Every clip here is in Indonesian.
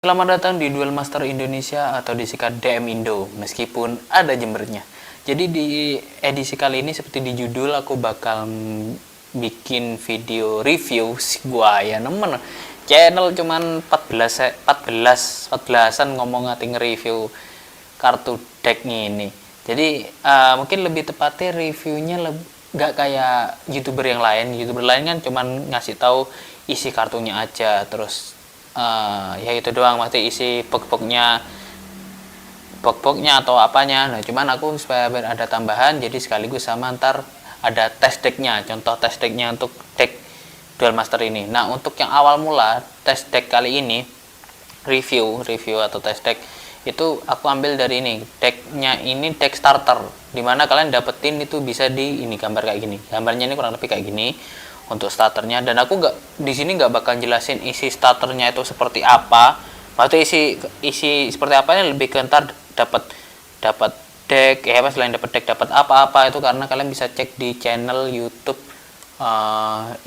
Selamat datang di Duel Master Indonesia atau disingkat DM Indo, meskipun ada Jembernya. Jadi di edisi kali ini seperti di judul, aku bakal bikin video review. Gua ya nemen channel cuman 14an ngomong nge-review kartu deck ini. Jadi mungkin lebih tepatnya reviewnya nggak kayak youtuber yang lain. Youtuber lain kan cuman ngasih tahu isi kartunya aja, terus ya itu doang, mesti isi box-boxnya atau apanya. Nah cuman aku supaya ada tambahan, jadi sekaligus sama ntar ada test decknya, contoh test decknya untuk deck Duel Master ini. Nah untuk yang awal mula test deck kali ini, review atau test deck itu aku ambil dari ini, decknya ini deck starter, dimana kalian dapetin itu bisa di ini gambar kayak gini, gambarnya ini kurang lebih kayak gini untuk starternya. Dan aku di sini nggak bakal jelasin isi starternya itu seperti apa. Maksudnya isi seperti apa ini lebih ke ntar dapat deck ya, selain dapat deck dapat apa-apa itu karena kalian bisa cek di channel YouTube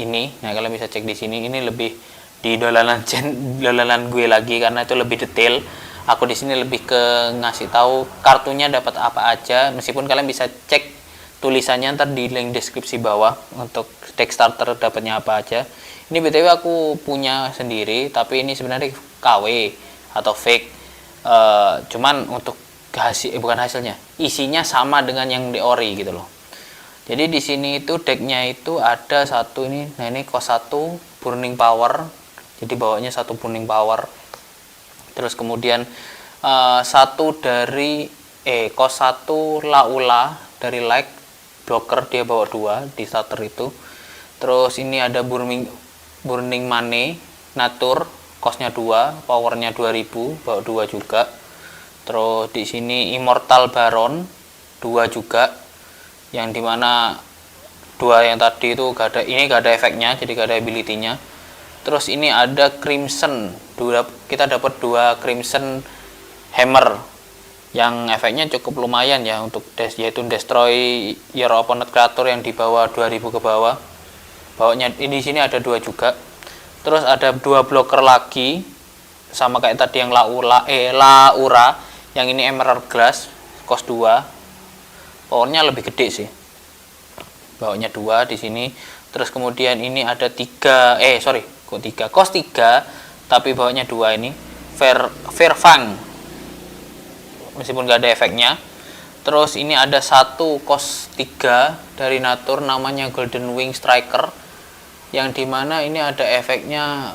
ini. Nah kalian bisa cek di sini, ini lebih di dolanan gue lagi karena itu lebih detail. Aku di sini lebih ke ngasih tahu kartunya dapat apa aja, meskipun kalian bisa cek tulisannya ntar di link deskripsi bawah untuk deck starter dapatnya apa aja. Ini btw aku punya sendiri, tapi ini sebenarnya KW atau fake. Cuman untuk bukan hasilnya, isinya sama dengan yang di ori gitu loh. Jadi di sini itu decknya itu ada satu ini, nah ini cost 1 burning power, jadi bawanya satu burning power. Terus kemudian satu dari cost 1 laula dari like blocker, dia bawa 2 di starter itu. Terus ini ada burning money natur, costnya 2, powernya 2000, bawa 2 juga. Terus di sini immortal baron 2 juga, yang dimana 2 yang tadi itu gak ada efeknya, jadi gak ada ability-nya. Terus ini ada crimson, kita dapat 2 crimson hammer yang efeknya cukup lumayan ya untuk yaitu destroy your opponent creature yang di bawah 2000 ke bawah. Bawanya ini di sini ada 2 juga. Terus ada 2 blocker lagi sama kayak tadi yang Laura, yang ini emerald glass cost 2. Powernya lebih gede sih. Bawanya 2 di sini. Terus kemudian ini ada 3 cost 3 tapi bawanya 2 ini Fairfang, meskipun gak ada efeknya. Terus ini ada 1 cost 3 dari natur namanya Golden Wing Striker, yang dimana ini ada efeknya.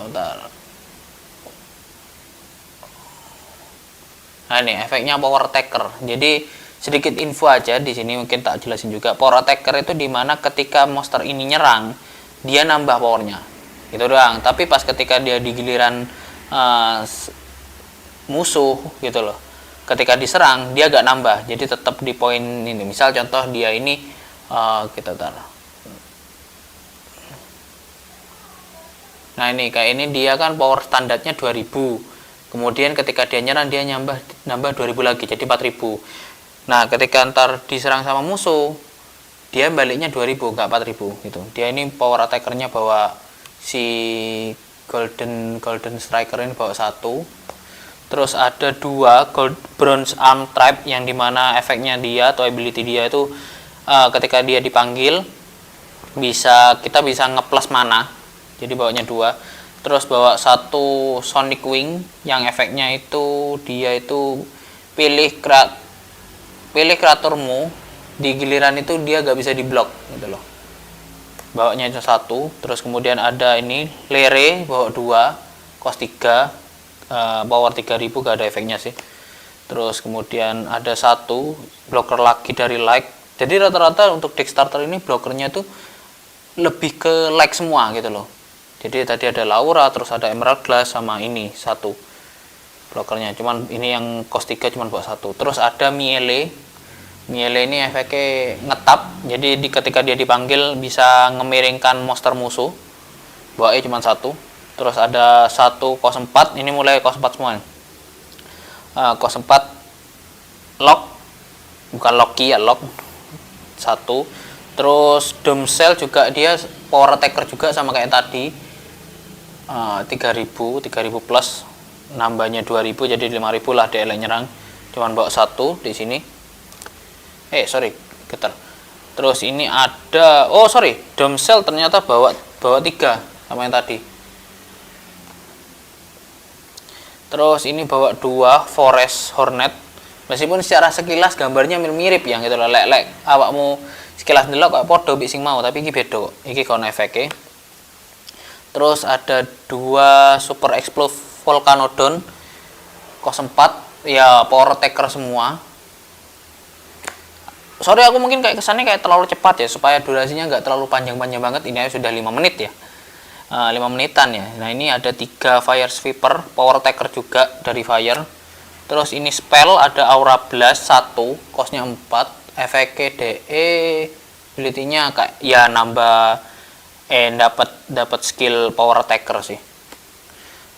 Nah ini efeknya power attacker. Jadi sedikit info aja di sini, mungkin tak jelasin juga. Power attacker itu dimana ketika monster ini nyerang dia nambah powernya, itu doang. Tapi pas ketika dia di giliran musuh gitu loh, ketika diserang dia gak nambah, jadi tetap di poin ini. Misal contoh dia ini kita taruh, nah ini kayak ini dia kan power standarnya 2000, kemudian ketika dia nyerang dia nambah 2000 lagi jadi 4000. Nah ketika ntar diserang sama musuh dia baliknya 2000 gak 4000 gitu. Dia ini power attackernya bawa si golden striker ini bawa 1. Terus ada 2 gold bronze arm trap, yang dimana efeknya dia atau ability dia itu ketika dia dipanggil kita bisa ngeplus mana, jadi bawanya 2. Terus bawa 1 sonic wing, yang efeknya itu dia itu pilih kreaturmu di giliran itu dia gak bisa diblok gitu loh. Bawanya itu 1. Terus kemudian ada ini lere bawa 2 cost 3, power 3000, gak ada efeknya sih. Terus kemudian ada 1 blocker lagi dari like. Jadi rata-rata untuk deck starter ini blockernya tuh lebih ke like semua gitu loh. Jadi tadi ada Laura, terus ada emerald glass, sama ini 1 blockernya. Cuman ini yang cost 3 cuman bawa 1. Terus ada miele ini efeknya ngetap, jadi ketika dia dipanggil bisa ngemiringkan monster musuh. Bawain cuman 1. Terus ada 1 cost 4, ini mulai cost 4 semua. Cost 4 lock, bukan Loki ya, lock 1. Terus Domcell juga dia power attacker juga sama kayak tadi, 3000 plus. nambahnya 2000 jadi 5000 lah DL nyerang, cuman bawa satu di sini. Sorry, getar. Terus ini ada, Domsel ternyata bawa 3 sama yang tadi. Terus ini bawa 2 Forest Hornet. Meskipun secara sekilas gambarnya mirip ya gitu loh, lek awakmu sekilas ndelok kok padha mbek sing mau, tapi iki beda. Iki kono efeke. Terus ada 2 Super Explode Volcanodon 04 ya, power attacker semua. Sorry aku mungkin kayak kesannya kayak terlalu cepat ya, supaya durasinya nggak terlalu panjang-panjang banget. Ini sudah 5 menit ya, 5 menitan ya. Nah ini ada 3 Fire Sweeper, Power Taker juga dari Fire. Terus ini spell ada Aura Blast 1, costnya 4, efek DE, ability-nya kayak ya nambah dapat skill Power Taker sih.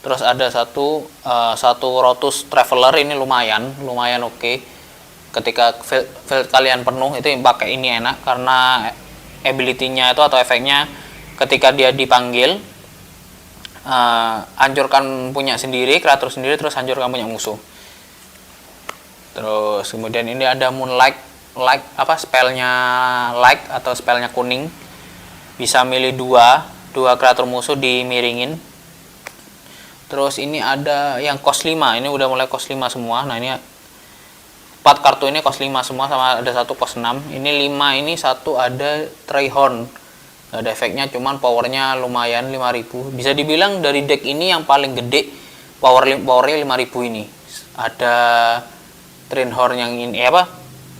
Terus ada satu Rotus Traveler, ini lumayan oke. Ketika field kalian penuh itu pakai ini enak, karena ability-nya itu atau efeknya ketika dia dipanggil hancurkan punya sendiri, kreatur sendiri, terus hancurkan punya musuh. Terus kemudian ini ada Moonlight, spellnya light atau spellnya kuning, bisa milih dua kreatur musuh dimiringin. Terus ini ada yang cost 5, ini udah mulai cost 5 semua. Nah ini 4 kartu ini cost 5 semua, sama ada satu cost 6. Ini 5, ini satu ada Trihorn. Gak ada efeknya, cuman powernya lumayan 5000. Bisa dibilang dari deck ini yang paling gede powernya 5000 ini. Ada Trihorn yang ini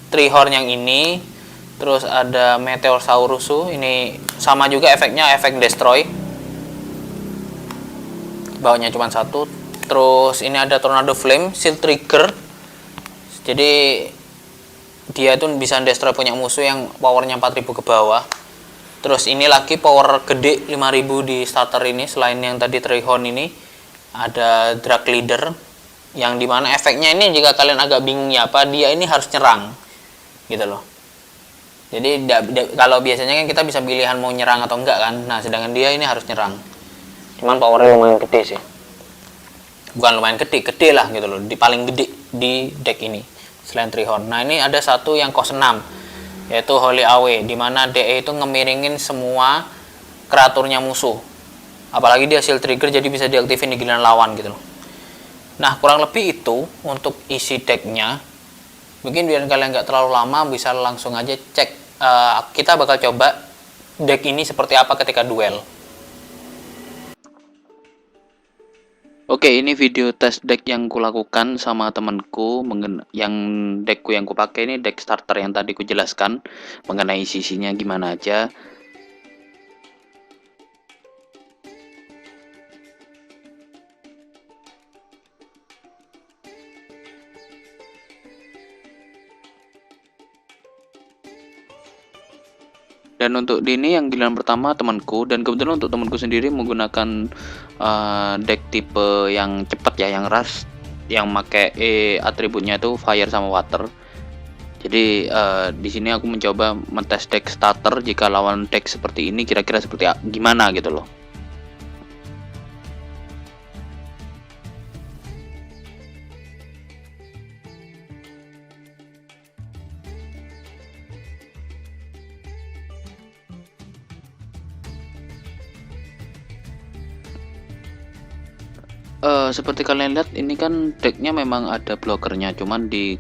Trihorn yang ini. Terus ada Meteorsaurus, ini sama juga efeknya, efek destroy. Bawanya cuma satu. Terus ini ada Tornado Flame, Shield Trigger. Jadi dia itu bisa destroy punya musuh yang powernya 4000 ke bawah. Terus ini lagi power gede 5000 di starter ini. Selain yang tadi Trihorn ini ada Drag Leader, yang dimana efeknya ini jika kalian agak bingung ya apa, dia ini harus nyerang gitu loh. Jadi kalau biasanya kan kita bisa pilihan mau nyerang atau enggak kan. Nah sedangkan dia ini harus nyerang, cuman powernya lumayan gede sih. Bukan lumayan gede lah gitu loh, paling gede di deck ini selain Trihorn. Nah ini ada satu yang cost 6, yaitu Holy Awe, dimana DE itu ngemiringin semua kreaturnya musuh, apalagi dia shield trigger, jadi bisa diaktifin di giliran lawan gitu loh. Nah kurang lebih itu untuk isi decknya. Mungkin biar kalian nggak terlalu lama, bisa langsung aja cek. Kita bakal coba deck ini seperti apa ketika duel. Oke, ini video test deck yang kulakukan sama temanku, yang deckku yang kupakai ini deck starter yang tadi ku jelaskan mengenai sisinya gimana aja. Dan untuk ini yang giliran pertama temanku, dan kebetulan untuk temanku sendiri menggunakan deck tipe yang cepat ya, yang rush, yang pakai atributnya itu fire sama water. Jadi di sini aku mencoba mentes deck starter jika lawan deck seperti ini kira-kira seperti gimana gitu loh. Seperti kalian lihat ini kan decknya memang ada blokernya, cuman di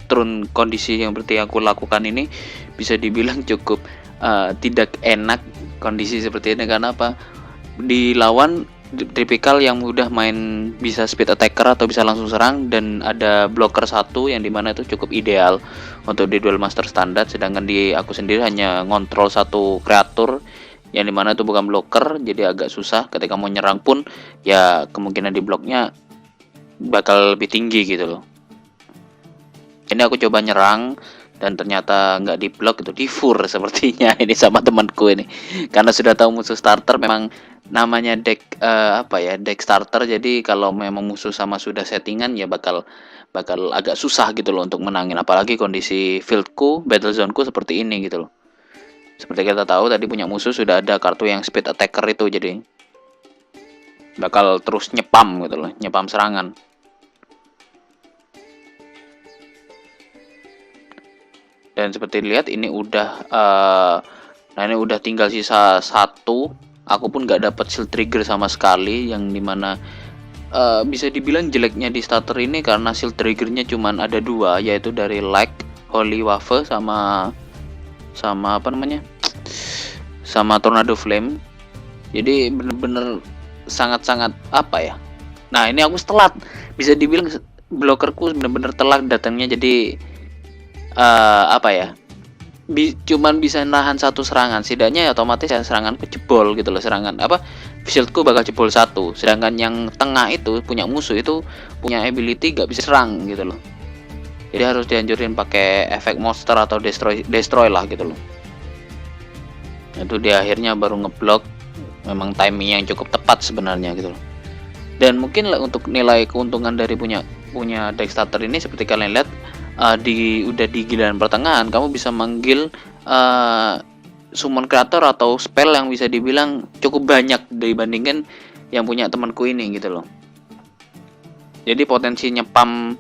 turun kondisi yang seperti aku lakukan ini bisa dibilang cukup tidak enak kondisi seperti ini. Karena apa? Di lawan tipikal yang udah main bisa speed attacker atau bisa langsung serang, dan ada blocker satu yang dimana itu cukup ideal untuk di duel master standar. Sedangkan di aku sendiri hanya ngontrol satu kreatur yang dimana itu bukan blocker, jadi agak susah ketika mau nyerang pun ya kemungkinan di bloknya bakal lebih tinggi gitu loh. Ini aku coba nyerang dan ternyata nggak di blok, itu di fur sepertinya ini sama temanku ini, karena sudah tahu musuh starter. Memang namanya deck deck starter, jadi kalau memang musuh sama sudah settingan ya bakal agak susah gitu loh untuk menangin, apalagi kondisi fieldku, battle zoneku seperti ini gitu loh. Seperti kita tahu tadi punya musuh sudah ada kartu yang speed attacker itu, jadi bakal terus nyepam gitu loh, nyepam serangan. Dan seperti lihat ini udah nah ini udah tinggal sisa satu. Aku pun nggak dapat shield trigger sama sekali, yang dimana bisa dibilang jeleknya di starter ini karena shield triggernya cuman ada dua, yaitu dari Like, Holy Wave, sama apa namanya, sama Tornado Flame. Jadi bener-bener sangat-sangat apa ya, nah ini aku telat, bisa dibilang blokerku bener-bener telat datangnya. Jadi apa ya, cuman bisa nahan satu serangan, setidaknya ya otomatis ya seranganku jebol gitu loh, serangan apa, shieldku bakal jebol satu, sedangkan yang tengah itu punya musuh itu punya ability gak bisa serang gitu loh, jadi harus dihancurin pakai efek monster atau destroy lah gitu loh. Itu di akhirnya baru ngeblok, memang timing yang cukup tepat sebenarnya gitu loh. Dan mungkin untuk nilai keuntungan dari punya deck starter ini, seperti kalian lihat udah di giliran pertengahan kamu bisa manggil summon creator atau spell yang bisa dibilang cukup banyak dibandingkan yang punya temanku ini gitu loh. Jadi potensi nyepam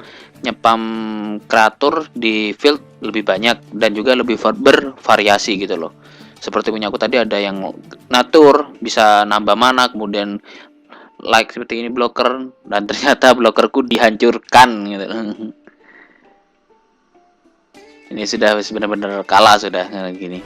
kreatur di field lebih banyak dan juga lebih bervariasi gitu loh. Seperti punya aku tadi ada yang natur bisa nambah mana, kemudian Like seperti ini blocker, dan ternyata blokerku dihancurkan gitu. Ini sudah benar-benar kalah sudah gini.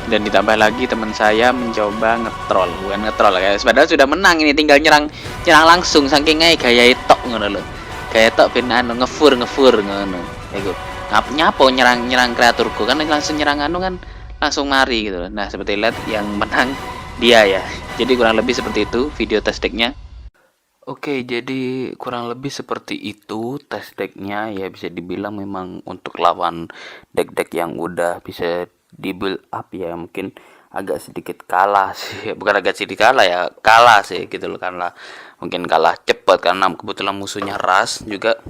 Dan ditambah lagi teman saya mencoba ngetrol, bukan ngetrol guys, padahal sudah menang, ini tinggal nyerang langsung, saking gaya tok ngono lho, gaya tok ben anu ngefur ngono iku. Nyapo nyerang kreaturku kan langsung nyerang anu kan langsung mari gitu loh. Nah seperti lihat yang menang dia ya, jadi kurang lebih seperti itu video test decknya. Oke, jadi kurang lebih seperti itu test decknya ya, bisa dibilang memang untuk lawan deck-deck yang udah bisa di build up ya mungkin agak sedikit kalah sih, bukan agak sedikit kalah ya, kalah sih gitu loh, karena mungkin kalah cepat karena kebetulan musuhnya ras, juga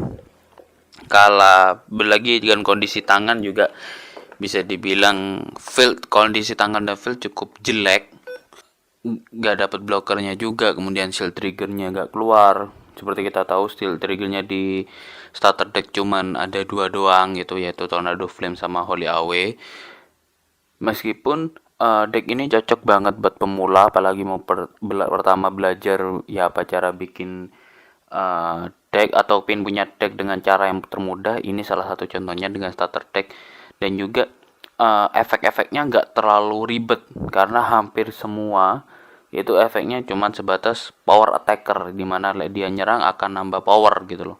kalah lagi dengan kondisi tangan juga bisa dibilang field, kondisi tangan dan field cukup jelek, nggak dapat blokernya juga, kemudian shield triggernya nggak keluar. Seperti kita tahu shield triggernya di starter deck cuman ada dua doang gitu, yaitu Tornado Flame sama Holy Awe. Meskipun deck ini cocok banget buat pemula, apalagi mau pertama belajar ya apa cara bikin deck atau punya deck dengan cara yang termudah, ini salah satu contohnya dengan starter deck. Dan juga efek-efeknya nggak terlalu ribet karena hampir semua itu efeknya cuman sebatas power attacker, dimana dia nyerang akan nambah power gitu loh.